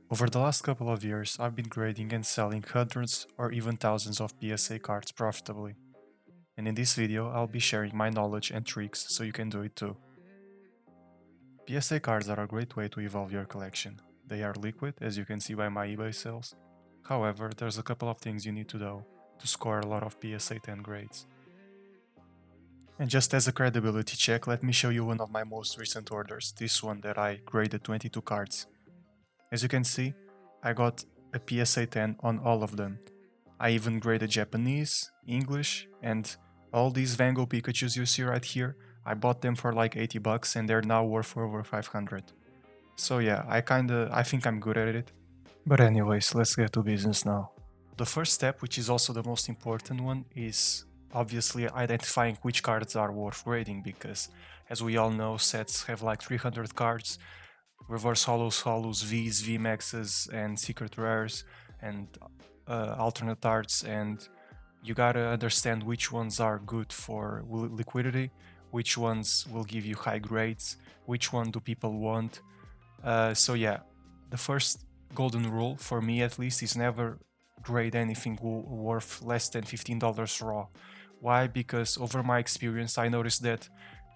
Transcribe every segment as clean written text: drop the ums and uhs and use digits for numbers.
Over the last couple of years, I've been grading and selling hundreds or even thousands of PSA cards profitably. And in this video, I'll be sharing my knowledge and tricks so you can do it too. PSA cards are a great way to evolve your collection. They are liquid, as you can see by my eBay sales. However, there's a couple of things you need to know to score a lot of PSA 10 grades. And just as a credibility check, let me show you one of my most recent orders, this one that I graded 22 cards. As you can see, I got a PSA 10 on all of them. I even graded Japanese, English, and all these Van Gogh Pikachus you see right here, I bought them for like 80 bucks and they're now worth over 500. So yeah, I think I'm good at it. But anyways, let's get to business now. The first step, which is also the most important one, is obviously identifying which cards are worth grading, because as we all know, sets have like 300 cards, reverse holos, Vs, VMAXs, and secret rares, and alternate arts, and you gotta understand which ones are good for liquidity, which ones will give you high grades, which one do people want. So yeah, the first golden rule, for me at least, is never grade anything worth less than $15 raw. Why? Because over my experience, I noticed that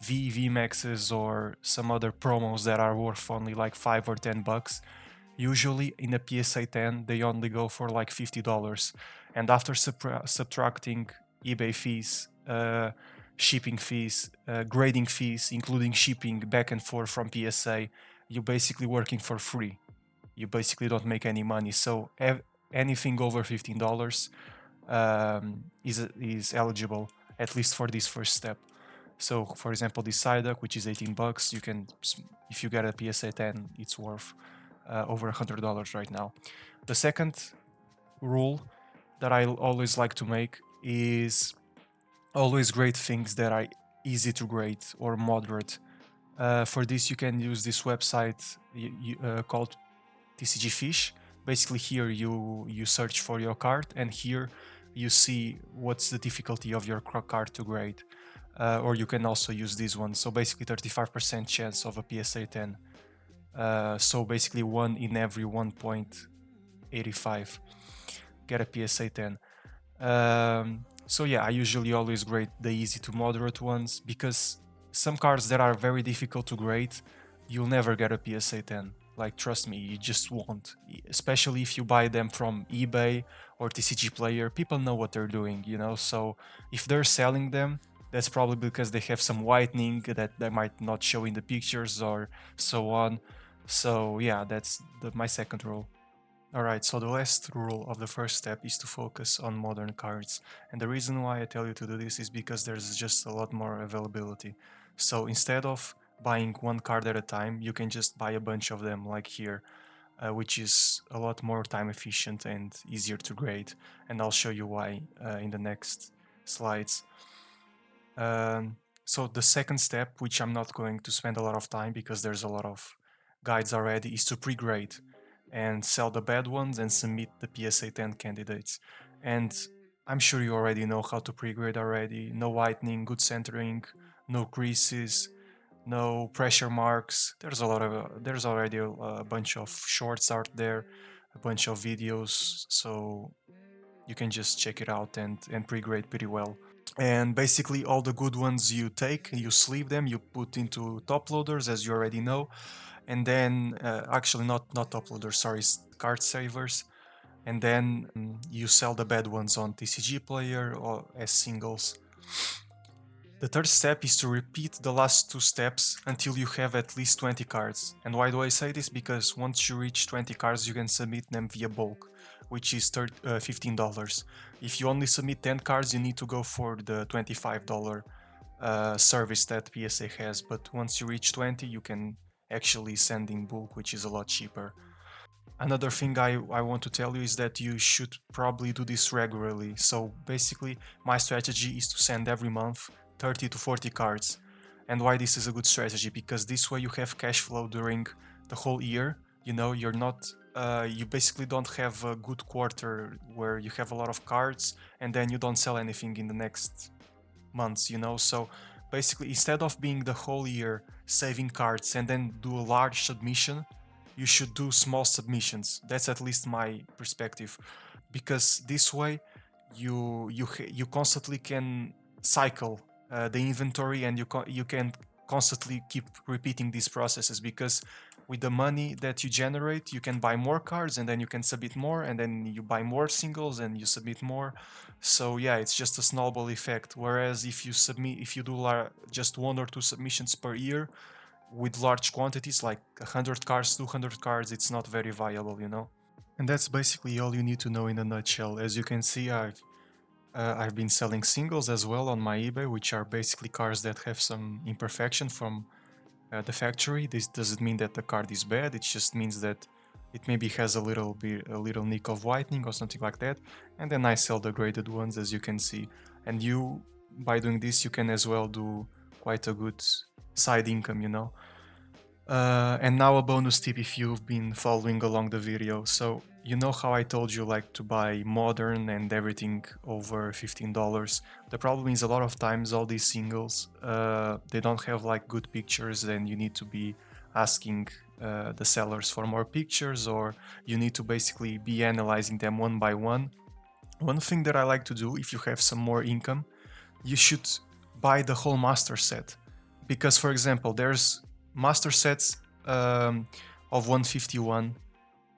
VMAXs or some other promos that are worth only like 5 or 10 bucks, usually in a PSA 10 they only go for like $50. And after subtracting eBay fees, shipping fees, grading fees, including shipping back and forth from PSA, you're basically working for free. You basically don't make any money. So anything over $15 is eligible, at least for this first step. So for example, this Psyduck, which is 18 bucks, you can, if you get a PSA 10, it's worth over $100 right now. The second rule that I always like to make is always grade things that are easy to grade or moderate. For this, you can use this website called TCG Fish. Basically, here you search for your card, and here you see what's the difficulty of your card to grade. Or you can also use this one. So basically, 35% chance of a PSA 10. So basically, 1 in every 1.85 get a PSA 10. So yeah, I usually always grade the easy to moderate ones, because some cards that are very difficult to grade, you'll never get a PSA 10. Like, trust me, you just won't. Especially if you buy them from eBay or TCG Player, people know what they're doing, you know? So if they're selling them, that's probably because they have some whitening that they might not show in the pictures or so on. So yeah, that's my second rule. Alright, so the last rule of the first step is to focus on modern cards. And the reason why I tell you to do this is because there's just a lot more availability. So instead of buying one card at a time, you can just buy a bunch of them like here, which is a lot more time efficient and easier to grade. And I'll show you why in the next slides. So the second step, which I'm not going to spend a lot of time because there's a lot of guides already, is to pre-grade and sell the bad ones and submit the PSA 10 candidates. And I'm sure you already know how to pre-grade already. No whitening, good centering, no creases, no pressure marks. There's already a bunch of shorts out there, a bunch of videos, so you can just check it out and pre-grade pretty well. And basically all the good ones you take, you sleeve them, you put into top loaders, as you already know, and then actually not top loaders, sorry, card savers, and then you sell the bad ones on TCG Player or as singles. The third step is to repeat the last two steps until you have at least 20 cards. And why do I say this? Because once you reach 20 cards, you can submit them via bulk, which is $15. If you only submit 10 cards, you need to go for the $25 service that PSA has. But once you reach 20, you can actually send in bulk, which is a lot cheaper. Another thing I want to tell you is that you should probably do this regularly. So basically, my strategy is to send every month 30 to 40 cards. And why this is a good strategy? Because this way you have cash flow during the whole year. You know, you're not, you basically don't have a good quarter where you have a lot of cards and then you don't sell anything in the next months, you know? So basically, instead of being the whole year saving cards and then do a large submission, you should do small submissions. That's at least my perspective, because this way you constantly can cycle the inventory, and you can constantly keep repeating these processes, because with the money that you generate you can buy more cards, and then you can submit more, and then you buy more singles and you submit more. So yeah, it's just a snowball effect. Whereas if you do just 1 or 2 submissions per year with large quantities like 100 cards, 200 cards, it's not very viable, you know. And that's basically all you need to know in a nutshell. As you can see, I've been selling singles as well on my eBay, which are basically cards that have some imperfection from the factory. This doesn't mean that the card is bad. It just means that it maybe has a little nick of whitening or something like that. And then I sell the graded ones, as you can see. And by doing this, you can as well do quite a good side income, you know. And now a bonus tip if you've been following along the video. So you know how I told you like to buy modern and everything over $15. The problem is a lot of times all these singles, they don't have like good pictures, and you need to be asking the sellers for more pictures, or you need to basically be analyzing them one by one. One thing that I like to do, if you have some more income, you should buy the whole master set. Because for example, there's master sets of 151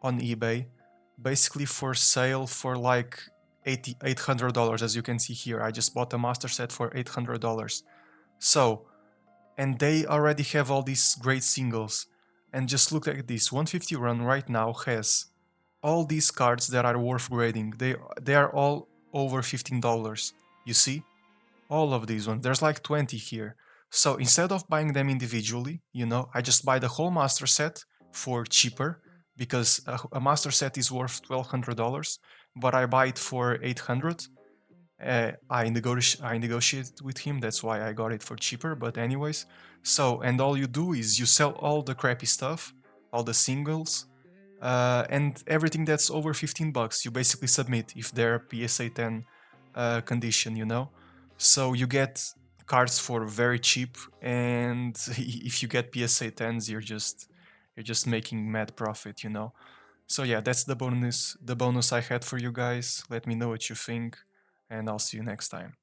on eBay, basically for sale for like $800. As you can see here, I just bought a master set for $800. So, and they already have all these great singles. And just look at this, 151 right now has all these cards that are worth grading. They are all over $15. You see? All of these ones. There's like 20 here. So instead of buying them individually, you know, I just buy the whole master set for cheaper, because a master set is worth $1,200, but I buy it for 800. I negotiated with him, that's why I got it for cheaper. But anyways, so, and all you do is you sell all the crappy stuff, all the singles, and everything that's over 15 bucks, you basically submit if they're PSA 10 condition, you know. So you get cards for very cheap, and if you get PSA 10s, you're just making mad profit, you know. So yeah, that's the bonus I had for you guys. Let me know what you think, and I'll see you next time.